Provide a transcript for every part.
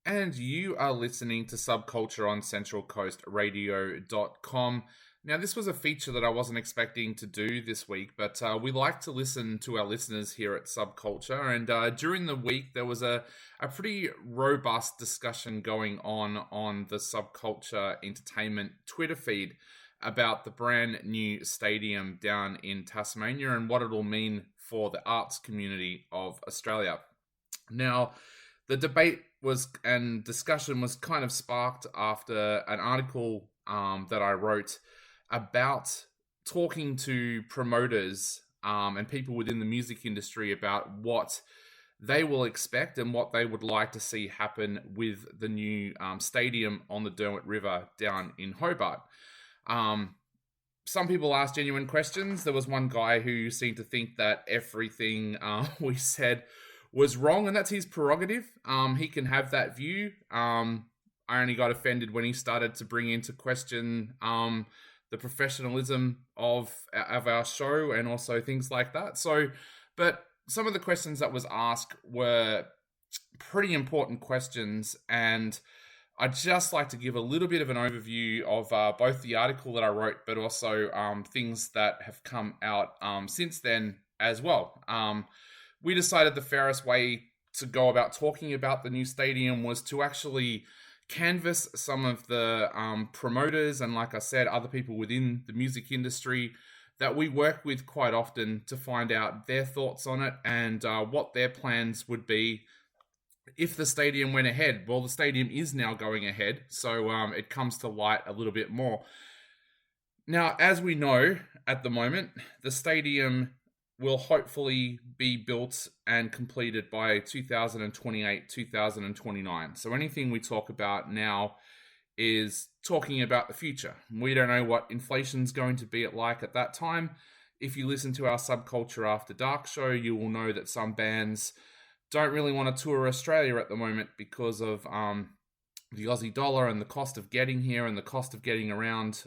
And you are listening to Subculture on centralcoastradio.com. Now, this was a feature that I wasn't expecting to do this week, but we like to listen to our listeners here at Subculture. And during the week, there was a pretty robust discussion going on the Subculture Entertainment Twitter feed about the brand new stadium down in Tasmania and what it'll mean for the arts community of Australia. Now, the debate and discussion was kind of sparked after an article that I wrote about talking to promoters and people within the music industry about what they will expect and what they would like to see happen with the new stadium on the Derwent River down in Hobart. Some people asked genuine questions. There was one guy who seemed to think that everything we said was wrong, and that's his prerogative. He can have that view. I only got offended when he started to bring into question the professionalism of our show and also things like that. But some of the questions that was asked were pretty important questions, and I'd just like to give a little bit of an overview of both the article that I wrote, but also things that have come out since then as well. We decided the fairest way to go about talking about the new stadium was to actually canvass some of the promoters and, like I said, other people within the music industry that we work with quite often to find out their thoughts on it and what their plans would be if the stadium went ahead. Well, the stadium is now going ahead, so it comes to light a little bit more. Now, as we know at the moment, the stadium will hopefully be built and completed by 2028, 2029. So anything we talk about now is talking about the future. We don't know what inflation's going to be like at that time. If you listen to our Subculture After Dark show, you will know that some bands don't really want to tour Australia at the moment because of the Aussie dollar and the cost of getting here and the cost of getting around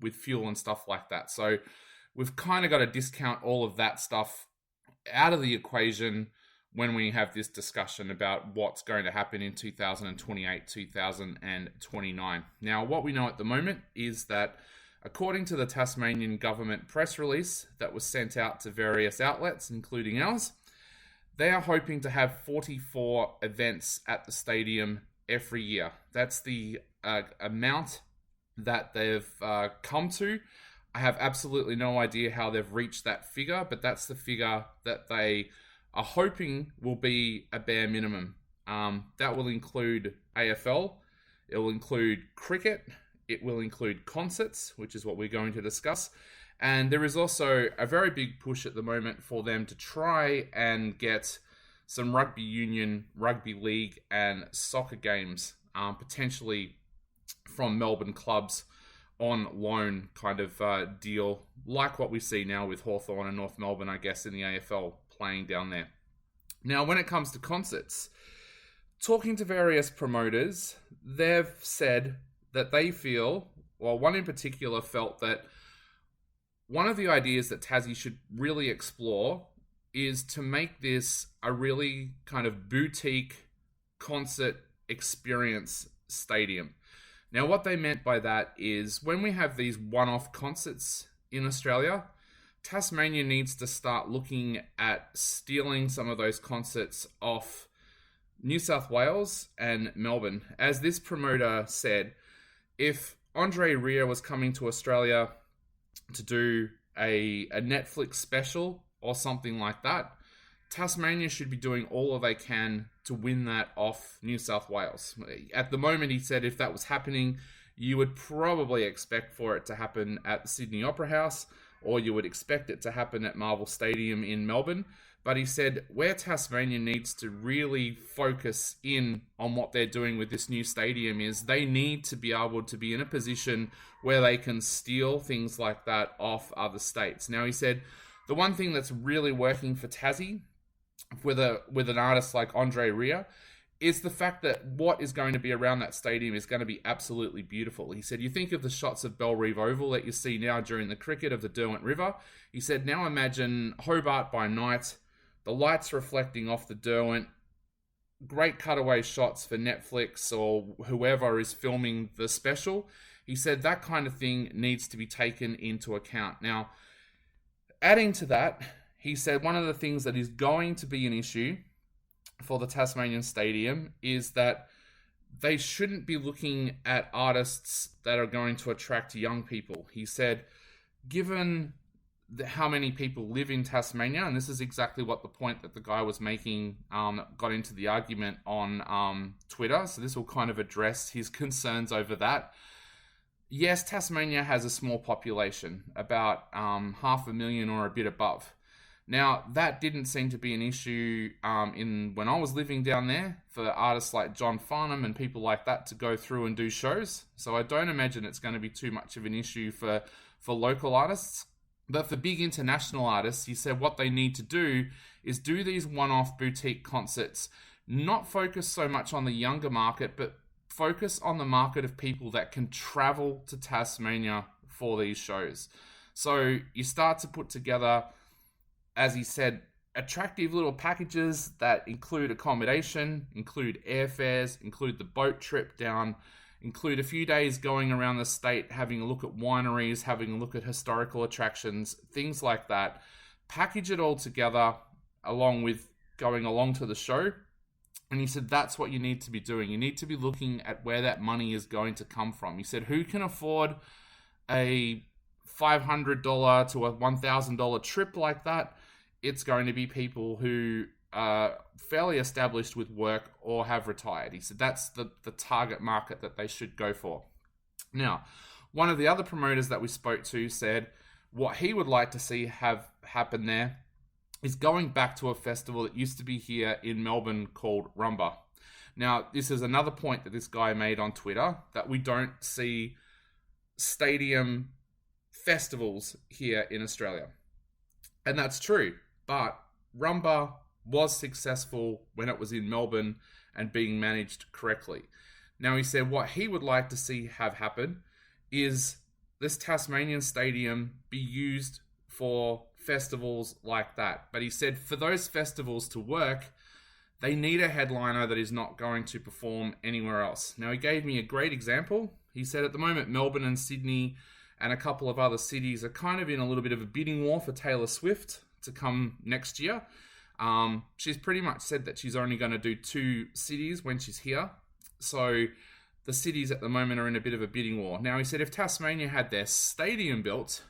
with fuel and stuff like that. So we've kind of got to discount all of that stuff out of the equation when we have this discussion about what's going to happen in 2028, 2029. Now, what we know at the moment is that according to the Tasmanian government press release that was sent out to various outlets, including ours, they are hoping to have 44 events at the stadium every year. That's the amount that they've come to. I have absolutely no idea how they've reached that figure, but that's the figure that they are hoping will be a bare minimum. That will include AFL, it will include cricket, it will include concerts, which is what we're going to discuss. And there is also a very big push at the moment for them to try and get some rugby union, rugby league, and soccer games, potentially from Melbourne clubs on loan kind of deal, like what we see now with Hawthorn and North Melbourne, I guess, in the AFL playing down there. Now, when it comes to concerts, talking to various promoters, they've said that they feel, well, one in particular felt that one of the ideas that Tassie should really explore is to make this a really kind of boutique concert experience stadium. Now, what they meant by that is when we have these one-off concerts in Australia, Tasmania needs to start looking at stealing some of those concerts off New South Wales and Melbourne. As this promoter said, if Andre Ria was coming to Australia to do a Netflix special or something like that, Tasmania should be doing all they can to win that off New South Wales. At the moment, he said if that was happening, you would probably expect for it to happen at the Sydney Opera House, or you would expect it to happen at Marvel Stadium in Melbourne. But he said where Tasmania needs to really focus in on what they're doing with this new stadium is they need to be able to be in a position where they can steal things like that off other states. Now, he said the one thing that's really working for Tassie with an artist like Andre Ria is the fact that what is going to be around that stadium is going to be absolutely beautiful. He said, you think of the shots of Bellerive Oval that you see now during the cricket of the Derwent River. He said, now imagine Hobart by night, the lights reflecting off the Derwent, great cutaway shots for Netflix or whoever is filming the special. He said that kind of thing needs to be taken into account. Now, adding to that, he said one of the things that is going to be an issue for the Tasmanian Stadium is that they shouldn't be looking at artists that are going to attract young people. He said, given how many people live in Tasmania, and this is exactly what the point that the guy was making, got into the argument on Twitter, so this will kind of address his concerns over that. Yes, Tasmania has a small population, about 500,000 or a bit above. Now, that didn't seem to be an issue when I was living down there for artists like John Farnham and people like that to go through and do shows. So I don't imagine it's going to be too much of an issue for local artists. But for big international artists, he said what they need to do is do these one-off boutique concerts, not focus so much on the younger market, but focus on the market of people that can travel to Tasmania for these shows. So you start to put together, as he said, attractive little packages that include accommodation, include airfares, include the boat trip down, include a few days going around the state, having a look at wineries, having a look at historical attractions, things like that. Package it all together along with going along to the show. And he said that's what you need to be doing. You need to be looking at where that money is going to come from. He said, who can afford a $500 to a $1,000 trip like that? It's going to be people who are fairly established with work or have retired. He said that's the target market that they should go for. Now, one of the other promoters that we spoke to said what he would like to see have happen there is going back to a festival that used to be here in Melbourne called Rumba. Now, this is another point that this guy made on Twitter, that we don't see stadium festivals here in Australia. And that's true, but Rumba was successful when it was in Melbourne and being managed correctly. Now, he said what he would like to see have happen is this Tasmanian Stadium be used for festivals like that. But he said for those festivals to work, they need a headliner that is not going to perform anywhere else. Now, he gave me a great example. He said at the moment, Melbourne and Sydney and a couple of other cities are kind of in a little bit of a bidding war for Taylor Swift to come next year. She's pretty much said that she's only going to do 2 cities when she's here. So the cities at the moment are in a bit of a bidding war. Now, he said if Tasmania had their stadium built,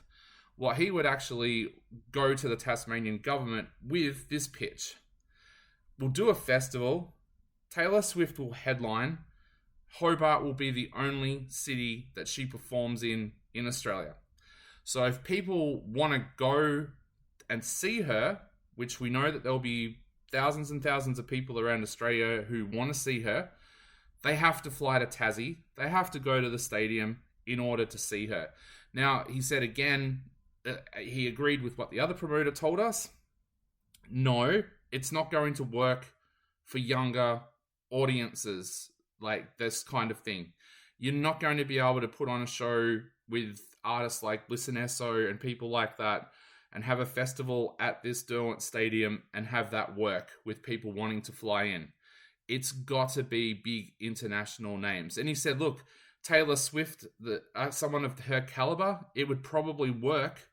what he would actually go to the Tasmanian government with this pitch. We'll do a festival. Taylor Swift will headline. Hobart will be the only city that she performs in Australia. So if people want to go and see her, which we know that there'll be thousands and thousands of people around Australia who want to see her, they have to fly to Tassie. They have to go to the stadium in order to see her. Now, he said again, he agreed with what the other promoter told us. No, it's not going to work for younger audiences, like this kind of thing. You're not going to be able to put on a show with artists like Listen Esso and people like that and have a festival at this Derwent Stadium and have that work with people wanting to fly in. It's got to be big international names. And he said, look, Taylor Swift, someone of her caliber, it would probably work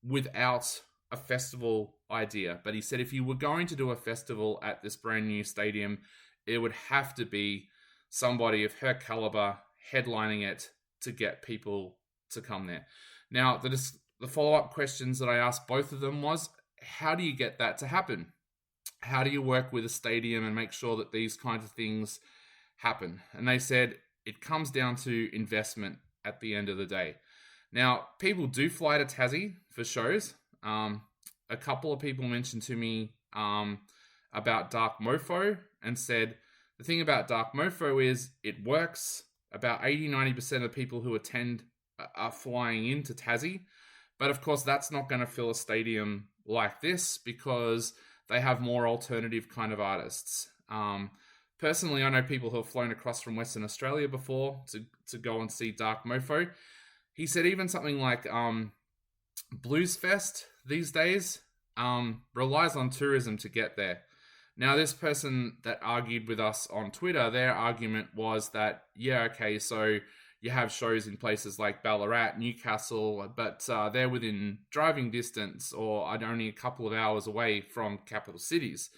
without a festival idea. But he said if you were going to do a festival at this brand new stadium, it would have to be somebody of her caliber headlining it to get people to come there. Now, the follow-up questions that I asked both of them was, how do you get that to happen? How do you work with a stadium and make sure that these kinds of things happen? And they said it comes down to investment at the end of the day. Now, people do fly to Tassie for shows. A couple of people mentioned to me about Dark Mofo and said, the thing about Dark Mofo is it works. About 80-90% of people who attend are flying into Tassie. But of course, that's not going to fill a stadium like this because they have more alternative kind of artists. Personally, I know people who have flown across from Western Australia before to go and see Dark Mofo. He said even something like Blues Fest these days relies on tourism to get there. Now, this person that argued with us on Twitter, their argument was that, yeah, okay, so you have shows in places like Ballarat, Newcastle, but they're within driving distance or only a couple of hours away from capital cities.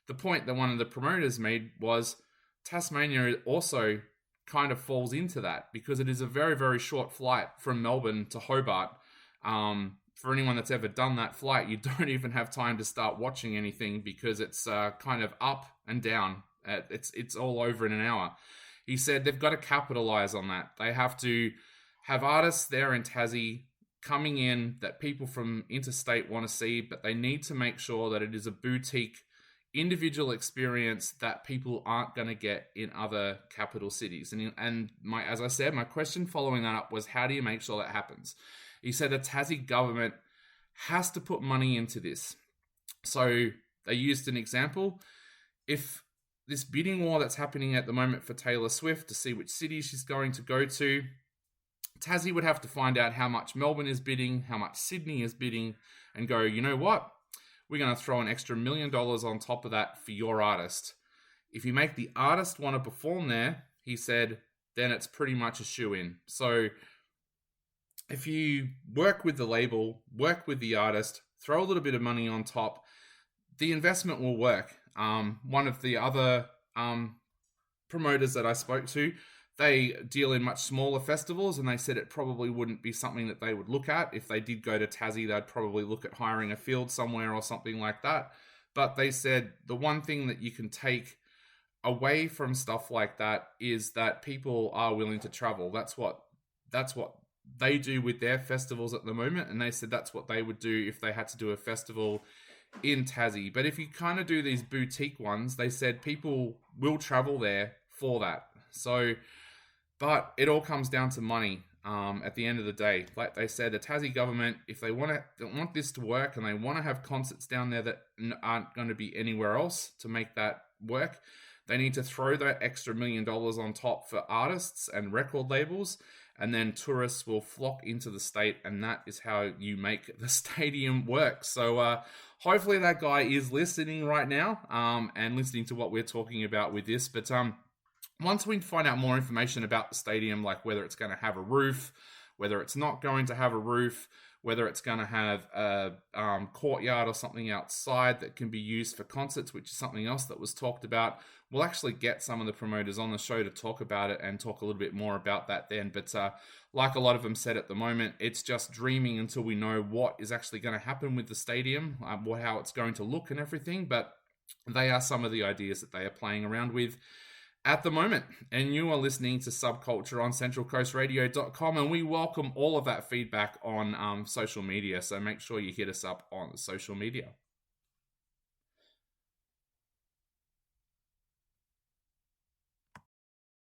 The point that one of the promoters made was Tasmania also kind of falls into that because it is a very, very short flight from Melbourne to Hobart. For anyone that's ever done that flight, you don't even have time to start watching anything because it's kind of up and down. It's all over in an hour. He said they've got to capitalize on that. They have to have artists there in Tassie coming in that people from interstate want to see, but they need to make sure that it is a boutique individual experience that people aren't going to get in other capital cities. And as I said, my question following that up was, how do you make sure that happens? He said the Tassie government has to put money into this. So they used an example. If this bidding war that's happening at the moment for Taylor Swift to see which city she's going to go to, Tassie would have to find out how much Melbourne is bidding, how much Sydney is bidding, and go, you know what? We're going to throw an extra $1 million on top of that for your artist. If you make the artist want to perform there, he said, then it's pretty much a shoo-in. So if you work with the label, work with the artist, throw a little bit of money on top, the investment will work. One of the other promoters that I spoke to, they deal in much smaller festivals, and they said it probably wouldn't be something that they would look at. If they did go to Tassie, they'd probably look at hiring a field somewhere or something like that. But they said the one thing that you can take away from stuff like that is that people are willing to travel. That's what they do with their festivals at the moment, and they said that's what they would do if they had to do a festival in Tassie. But if you kind of do these boutique ones, they said people will travel there for that. So, but it all comes down to money at the end of the day. Like they said, the Tassie government, if they want this to work and they want to have concerts down there that aren't going to be anywhere else to make that work, they need to throw that extra $1 million on top for artists and record labels, and then tourists will flock into the state, and that is how you make the stadium work. So hopefully that guy is listening right now and listening to what we're talking about with this. But once we find out more information about the stadium, like whether it's going to have a roof, whether it's not going to have a roof, whether it's going to have a courtyard or something outside that can be used for concerts, which is something else that was talked about, we'll actually get some of the promoters on the show to talk about it and talk a little bit more about that then. But like a lot of them said at the moment, it's just dreaming until we know what is actually going to happen with the stadium, how it's going to look and everything. But they are some of the ideas that they are playing around with at the moment. And you are listening to Subculture on centralcoastradio.com, and we welcome all of that feedback on social media. So make sure you hit us up on social media.